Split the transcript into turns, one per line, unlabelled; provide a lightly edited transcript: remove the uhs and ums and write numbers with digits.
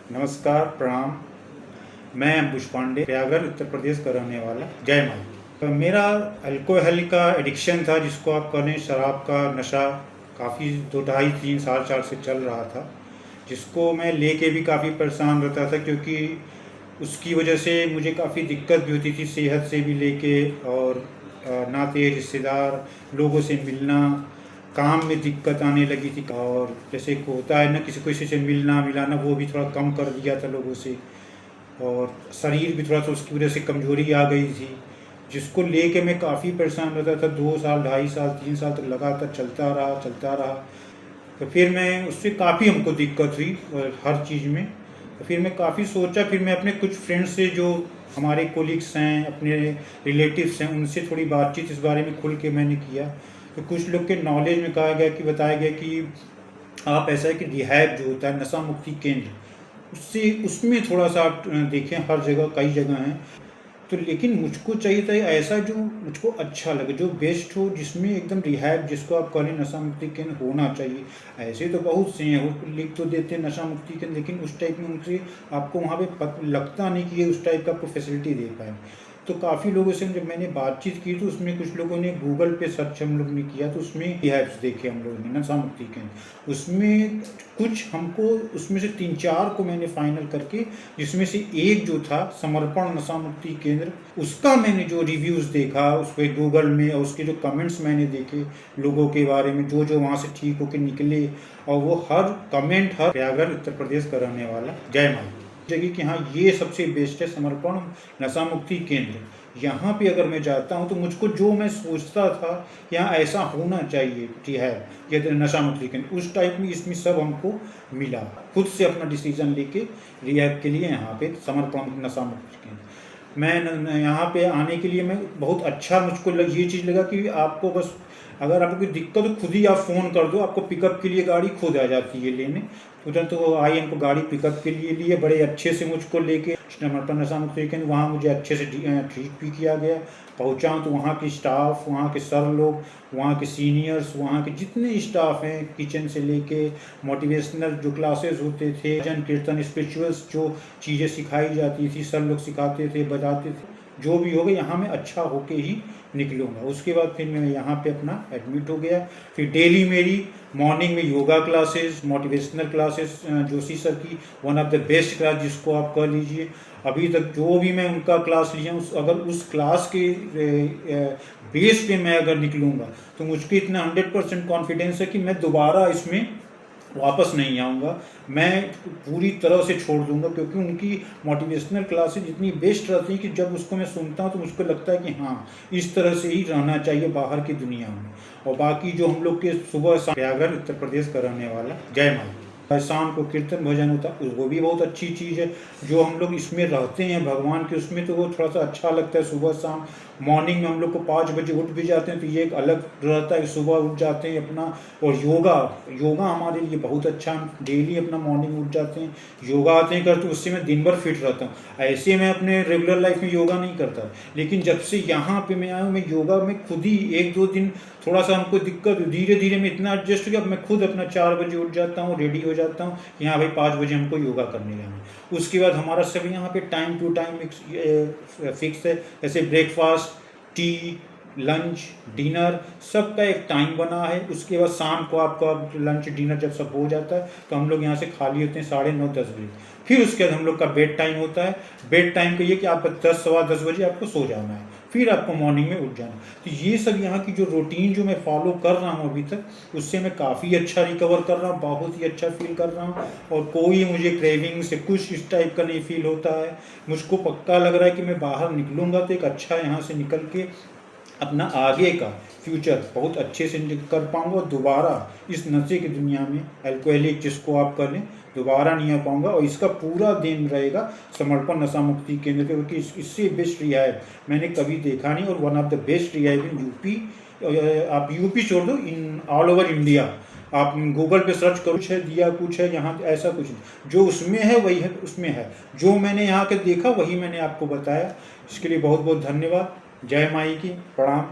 नमस्कार, प्रणाम। मैं अंकुश पांडे, प्रयागराज उत्तर प्रदेश का रहने वाला। जय माई। तो मेरा अल्कोहल का एडिक्शन था, जिसको आप कह लें शराब का नशा, काफ़ी 2 ढाई 3 साल 4 से चल रहा था, जिसको मैं लेके भी काफ़ी परेशान रहता था, क्योंकि उसकी वजह से मुझे काफ़ी दिक्कत भी होती थी सेहत से भी लेके, और नाते रिश्तेदार लोगों से मिलना, काम में दिक्कत आने लगी थी। और जैसे एक होता है ना, किसी से मिलना मिलाना, वो भी थोड़ा कम कर दिया था लोगों से, और शरीर भी थोड़ा सा उसकी वजह से कमजोरी आ गई थी, जिसको लेके मैं काफ़ी परेशान रहता था। 2 साल 2.5 साल 3 साल तक लगातार चलता रहा। तो फिर मैं उससे काफ़ी हमको दिक्कत हुई हर चीज़ में। तो फिर मैं काफ़ी सोचा, फिर मैं अपने कुछ फ्रेंड्स से, जो हमारे कोलिग्स हैं, अपने रिलेटिव्स हैं, उनसे थोड़ी बातचीत इस बारे में खुल के मैंने किया। तो कुछ लोग के नॉलेज में बताया गया कि आप ऐसा है कि रिहैब जो होता है, नशा मुक्ति केंद्र, उससे उसमें थोड़ा सा आप देखें। हर जगह कई जगह हैं, तो लेकिन मुझको चाहिए था ऐसा जो मुझको अच्छा लगे, जो बेस्ट हो, जिसमें एकदम रिहैब, जिसको आप कहें नशा मुक्ति केंद्र होना चाहिए। ऐसे तो बहुत से हैं, वो लिख तो देते हैं नशा मुक्ति केंद्र, लेकिन उस टाइप में उनसे आपको वहाँ पे लगता नहीं कि ये उस टाइप का आपको फैसिलिटी दे पाए। तो काफ़ी लोगों से जब मैंने बातचीत की, तो उसमें कुछ लोगों ने गूगल पे सर्च हम लोग ने किया, तो उसमें रिहैब्स देखे हम लोगों ने, नशा मुक्ति केंद्र। उसमें कुछ हमको, उसमें से 3-4 को मैंने फाइनल करके, जिसमें से एक जो था समर्पण नशा मुक्ति केंद्र, उसका मैंने जो रिव्यूज़ देखा उस पर गूगल में, और उसके जो कमेंट्स मैंने देखे लोगों के बारे में, जो वहाँ से ठीक होकर निकले, और वो हर कमेंट, हर प्रयागराज उत्तर प्रदेश का रहने वाला, जय माई जगह कि हाँ ये सबसे बेस्ट है समर्पण नशा मुक्ति केंद्र। यहाँ पे अगर मैं जाता हूँ, तो मुझको जो मैं सोचता था यहाँ ऐसा होना चाहिए कि है ये नशा मुक्ति केंद्र, उस टाइप में इसमें सब हमको मिला। खुद से अपना डिसीजन लेके रिहैब के लिए यहाँ पे समर्पण नशा मुक्ति केंद्र मैं यहाँ पे आने के लिए, मैं बहुत अच्छा मुझको ये चीज़ लगा कि आपको बस अगर आपको कोई दिक्कत हो, खुद ही आप फ़ोन कर दो, आपको पिकअप के लिए गाड़ी खुद आ जाती है लेने। तुरंत वो आई, हमको गाड़ी पिकअप के लिए बड़े अच्छे से मुझको लेके समर्पण नशा मुक्ति केंद्र, वहाँ मुझे अच्छे से ट्रीट भी किया गया। पहुँचा तो वहाँ के स्टाफ, वहाँ के सर लोग, वहाँ के सीनियर्स, वहाँ के जितने स्टाफ हैं, किचन से लेके मोटिवेशनल जो क्लासेस होते थे, भजन कीर्तन स्पिरिचुअल्स जो चीज़ें सिखाई जाती थी, सर लोग सिखाते थे, बताते थे। जो भी होगा यहाँ मैं अच्छा होके ही निकलूँगा। उसके बाद फिर मैं यहाँ पे अपना एडमिट हो गया। फिर डेली मेरी मॉर्निंग में yoga classes, motivational classes, Joshi sir की one of the best class जिसको आप कह लीजिए। अभी तक जो भी मैं उनका क्लास लिया हूँ, अगर उस क्लास के बेस पे मैं अगर निकलूँगा, तो मुझको इतना 100% कॉन्फिडेंस है कि मैं दोबारा इसमें वापस नहीं आऊँगा। मैं पूरी तरह से छोड़ दूँगा, क्योंकि उनकी मोटिवेशनल क्लासेस इतनी बेस्ट रहती हैं कि जब उसको मैं सुनता हूँ, तो मुझको लगता है कि हाँ, इस तरह से ही रहना चाहिए बाहर की दुनिया में। और बाकी जो हम लोग के सुबह शाम, प्रयागराज उत्तर प्रदेश का रहने वाला, जय माई। शाम को कीर्तन भजन होता है, वो भी बहुत अच्छी चीज़ है। जो हम लोग इसमें रहते हैं भगवान के, उसमें तो वो थोड़ा सा अच्छा लगता है। सुबह शाम मॉर्निंग में हम लोग को 5 बजे उठ भी जाते हैं, तो ये एक अलग रहता है, सुबह उठ जाते हैं अपना। और योगा हमारे लिए बहुत अच्छा, हम डेली अपना मॉर्निंग उठ जाते हैं, योगा आते हैं करते, उससे मैं दिन भर फिट रहता हूँ। ऐसे मैं अपने रेगुलर लाइफ में योगा नहीं करता, लेकिन जब से यहाँ पे मैं आया हूँ, मैं योगा में खुद ही 1-2 दिन थोड़ा सा हमको दिक्कत, धीरे धीरे मैं इतना एडजस्ट हो गया। अब मैं खुद अपना 4 बजे उठ जाता हूँ, रेडी हो जाता हूँ कि हाँ भाई 5 बजे हमको योगा करने जाना है। उसके बाद हमारा सब यहाँ पे टाइम टू टाइम फिक्स है, जैसे ब्रेकफास्ट, टी, लंच, डिनर, सबका एक टाइम बना है। उसके बाद शाम को आपका लंच डिनर जब सब हो जाता है, तो हम लोग यहाँ से खाली होते हैं 9:30-10 बजे। फिर उसके बाद हम लोग का बेड टाइम होता है। बेड टाइम का ये कि आपका 10 सवा 10 बजे आपको सो जाना है, फिर आपको मॉर्निंग में उठ जाना। तो ये सब यहाँ की जो रूटीन जो मैं फॉलो कर रहा हूँ अभी तक, उससे मैं काफ़ी अच्छा रिकवर कर रहा हूँ, बहुत ही अच्छा फील कर रहा हूँ। और कोई मुझे क्रेविंग से कुछ इस टाइप का नहीं फील होता है। मुझको पक्का लग रहा है कि मैं बाहर निकलूँगा तो एक अच्छा यहाँ से निकल के अपना आगे का फ्यूचर बहुत अच्छे से कर पाऊँगा, और दोबारा इस नशे की दुनिया में, अल्कोहलिक जिसको आप कर लें, दोबारा नहीं आ पाऊँगा। और इसका पूरा देन रहेगा समर्पण नशा मुक्ति केंद्र के, क्योंकि इससे बेस्ट रिहैब मैंने कभी देखा नहीं। और one of the best rehab in UP, आप यूपी छोड़ दो, इन ऑल ओवर इंडिया आप गूगल पे सर्च करो, कुछ है दिया, कुछ है यहाँ, ऐसा कुछ नहीं। जो उसमें है वही है, उसमें है। जो मैंने यहाँ के देखा वही मैंने आपको बताया। इसके लिए बहुत बहुत धन्यवाद। जय माई की, प्रणाम।